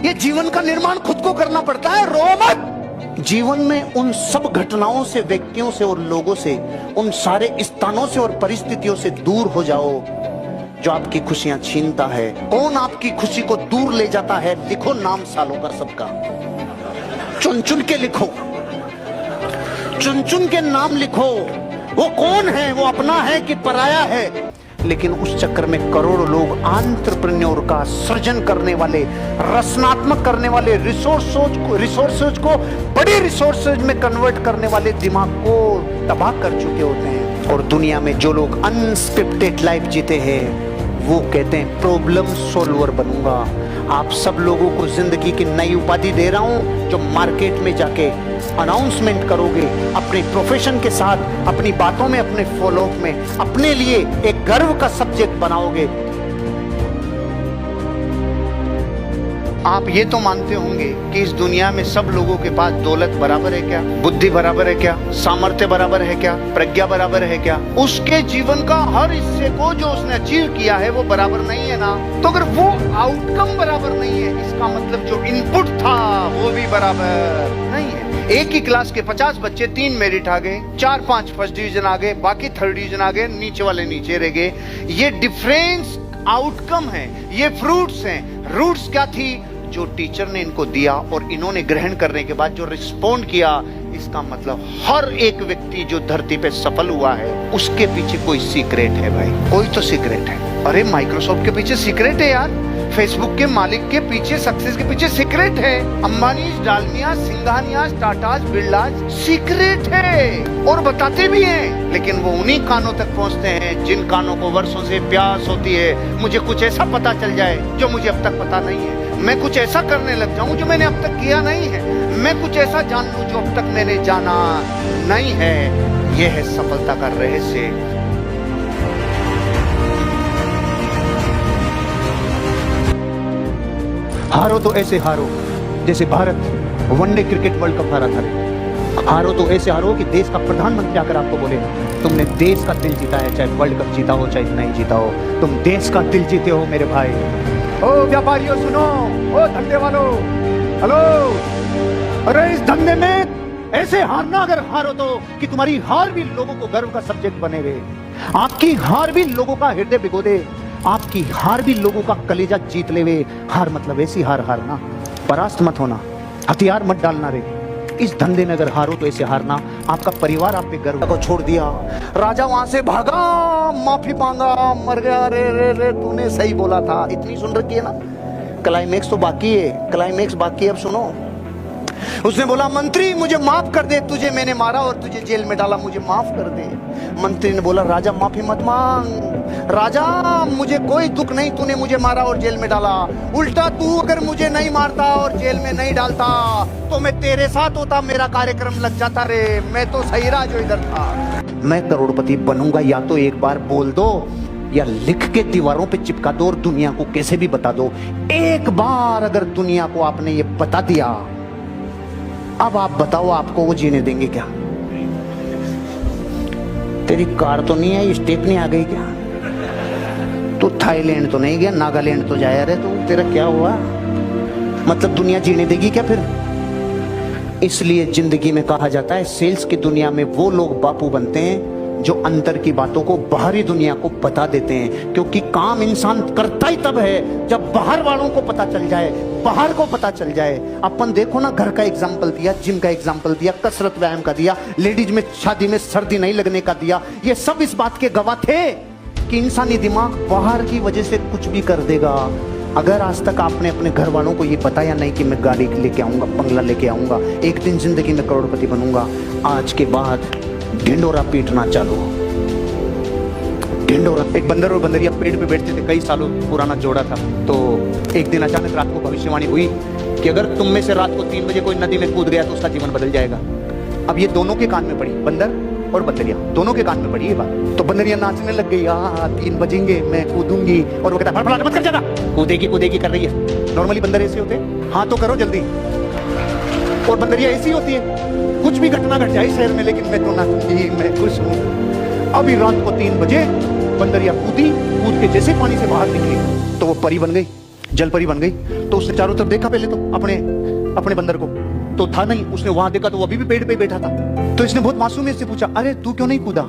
ये जीवन का निर्माण खुद को करना पड़ता है, रो मत। जीवन में उन सब घटनाओं से, व्यक्तियों से और लोगों से, उन सारे स्थानों से और परिस्थितियों से दूर हो जाओ जो आपकी खुशियां छीनता है। कौन आपकी खुशी को दूर ले जाता है? लिखो नाम सालों का सबका, चुन चुन के लिखो, चुन चुन के नाम लिखो। वो कौन है? वो अपना है कि पराया है? लेकिन उस चक्कर में करोड़ों लोग एंटरप्रेन्योर का सृजन करने वाले, रचनात्मक करने वाले, रिसोर्सेज को बड़े रिसोर्सेज में कन्वर्ट करने वाले दिमाग को तबाह कर चुके होते हैं। और दुनिया में जो लोग अनस्क्रिप्टेड लाइफ जीते हैं वो कहते हैं प्रॉब्लम सॉल्वर बनूंगा। आप सब लोगों को जिंदगी की नई उपाधि दे रहा हूं जो मार्केट में जाके अनाउंसमेंट करोगे, अपने प्रोफेशन के साथ, अपनी बातों में, अपने फॉलोअप में अपने लिए एक गर्व का सब्जेक्ट बनाओगे। आप ये तो मानते होंगे कि इस दुनिया में सब लोगों के पास दौलत बराबर है क्या? बुद्धि बराबर है क्या? सामर्थ्य बराबर है क्या? प्रज्ञा बराबर है क्या? उसके जीवन का हर हिस्से को जो उसने अचीव किया है वो बराबर नहीं है ना। तो अगर वो आउटकम बराबर नहीं है, इसका मतलब जो इनपुट था वो भी बराबर नहीं है। एक ही क्लास के 50 बच्चे 3 मेरिट आ गए, 4-5 फर्स्ट डिवीजन आ गए, बाकी थर्ड डिवीजन आ गए, नीचे वाले नीचे रह गए। ये डिफरेंस आउटकम है, ये फ्रूट्स हैं। रूट्स क्या थी? जो टीचर ने इनको दिया और इन्होंने ग्रहण करने के बाद जो रिस्पॉन्ड किया। इसका मतलब हर एक व्यक्ति जो धरती पे सफल हुआ है उसके पीछे कोई सीक्रेट है भाई, कोई तो सीक्रेट है। अरे माइक्रोसॉफ्ट के पीछे सीक्रेट है यार, फेसबुक के मालिक के पीछे, सक्सेस के पीछे सीक्रेट है। अंबानी, डालमिया, सिंघानिया, टाटाज, बिरलाज, सीक्रेट है और बताते भी हैं। लेकिन वो उन्हीं कानों तक पहुंचते हैं जिन कानों को वर्षों से प्यास होती है मुझे कुछ ऐसा पता चल जाए जो मुझे अब तक पता नहीं है। मैं कुछ ऐसा करने लग जाऊं जो मैंने अब तक किया नहीं है। मैं कुछ ऐसा जान लूं जो अब तक मैंने जाना नहीं है। यह है सफलता का रहस्य। हारो तो ऐसे हारो जैसे Bharat one day cricket world cup हारा था। हारो तो ऐसे हारो कि देश का प्रधानमंत्री आकर आपको बोले तुमने देश का दिल जीता है, चाहे वर्ल्ड कप जीता हो चाहे नहीं जीता हो, तुम देश का दिल जीते हो मेरे भाई। ओ व्यापारियों सुनो, ओ धंधे वालों, हेलो। अरे इस धंधे में ऐसे हारना, अगर हारो तो कि तुम्हारी हार भी लोगों को गर्व का सब्जेक्ट बने वे, आपकी हार भी लोगों का हृदय भिगो दे, आपकी हार भी लोगों का कलेजा जीत ले वे। हार मतलब ऐसी हार हारना, परास्त मत होना, हथियार मत डालना रे। इस धंधे में अगर हारो तो ऐसे हारना, आपका परिवार आप पे गर्व को छोड़ दिया, राजा वहां से भागा, माफी मांगा, मर गया। रे रे रे तूने सही बोला था। इतनी सुन रखी है ना, क्लाइमेक्स तो बाकी है, क्लाइमेक्स बाकी है। अब सुनो, उसने बोला मंत्री मुझे माफ कर दे, तुझे मैंने मारा और तुझे जेल में डाला, मुझे माफ कर दे। मंत्री ने बोला राजा माफी मत मांग, राजा मुझे कोई दुख नहीं, तूने मुझे मारा और जेल में डाला। उल्टा तू अगर मुझे नहीं मारता और जेल में नहीं डालता तो मैं तेरे साथ होता, मेरा कार्यक्रम लग जाता रे। मैं तो सही रहा जो इधर था। मैं करोड़पति बनूंगा या तो एक बार बोल दो या लिख के दीवारों पे चिपका दो और दुनिया को कैसे भी बता दो। एक बार अगर दुनिया को आपने ये बता दिया, अब आप बताओ आपको वो जीने देंगे क्या? तेरी कार तो नहीं है, स्टेप नहीं आ गई क्या? तू थाईलैंड तो नहीं गया, नागालैंड तो जाया रे तू, तेरा क्या हुआ? मतलब दुनिया जीने देगी क्या फिर? इसलिए जिंदगी में कहा जाता है सेल्स की दुनिया में वो लोग बापू बनते हैं जो अंदर की बातों को बाहरी दुनिया को बता देते हैं। क्योंकि काम इंसान करता ही तब है जब बाहर वालों को पता चल जाए, बाहर को पता चल जाए। अपन देखो ना, घर का एग्जाम्पल दिया, जिम का एग्जाम्पल दिया, कसरत व्यायाम का दिया, लेडीज में शादी में सर्दी नहीं लगने का दिया। ये सब इस बात के गवाह थे कि इंसानी दिमाग बाहर की वजह से कुछ भी कर देगा। अगर आज तक आपने अपने घर वालों को ये बताया नहीं कि मैं गाड़ी लेके आऊंगा, बंगला लेके आऊंगा, एक दिन जिंदगी में करोड़पति बनूंगा, आज के बाद ढिंडोरा पीटना चालू। ढिंडोरा, एक बंदर और बंदरिया पेड़ पे बैठते थे, कई सालों पुराना जोड़ा था। तो एक दिन अचानक रात को भविष्यवाणी हुई कि अगर तुम में से रात को 3 बजे कोई नदी में कूद गया तो उसका जीवन बदल जाएगा। अब ये दोनों के कान में पड़ी, बंदर और बंदरिया दोनों के कान में पड़ी ये बात। तो बंदरिया नाचने लग गई, 3 बजेंगे मैं कूदूंगी, और वो कहता फड़फड़ाहट मत कर, जाना कूदेगी कूदेगी कर रही है। नॉर्मली बंदर ऐसे होते हैं, हाँ तो करो जल्दी, और बंदरिया ऐसी होती है कुछ भी घटना घट जाए शहर में लेकिन मैं तो नाचूंगी, मैं खुश हूँ। अभी रात को 3 बजे बंदरिया कूदी, कूद के जैसे पानी से बाहर निकली तो वो परी बन गई, जल परी बन गई। तो उसने चारों तरफ देखा पहले तो अपने अपने बंदर को, तो था नहीं। उसने वहां देखा तो वो अभी भी पेड़ पे बैठा था। तो इसने बहुत मासूमियत से पूछा, अरे तू क्यों नहीं कूदा?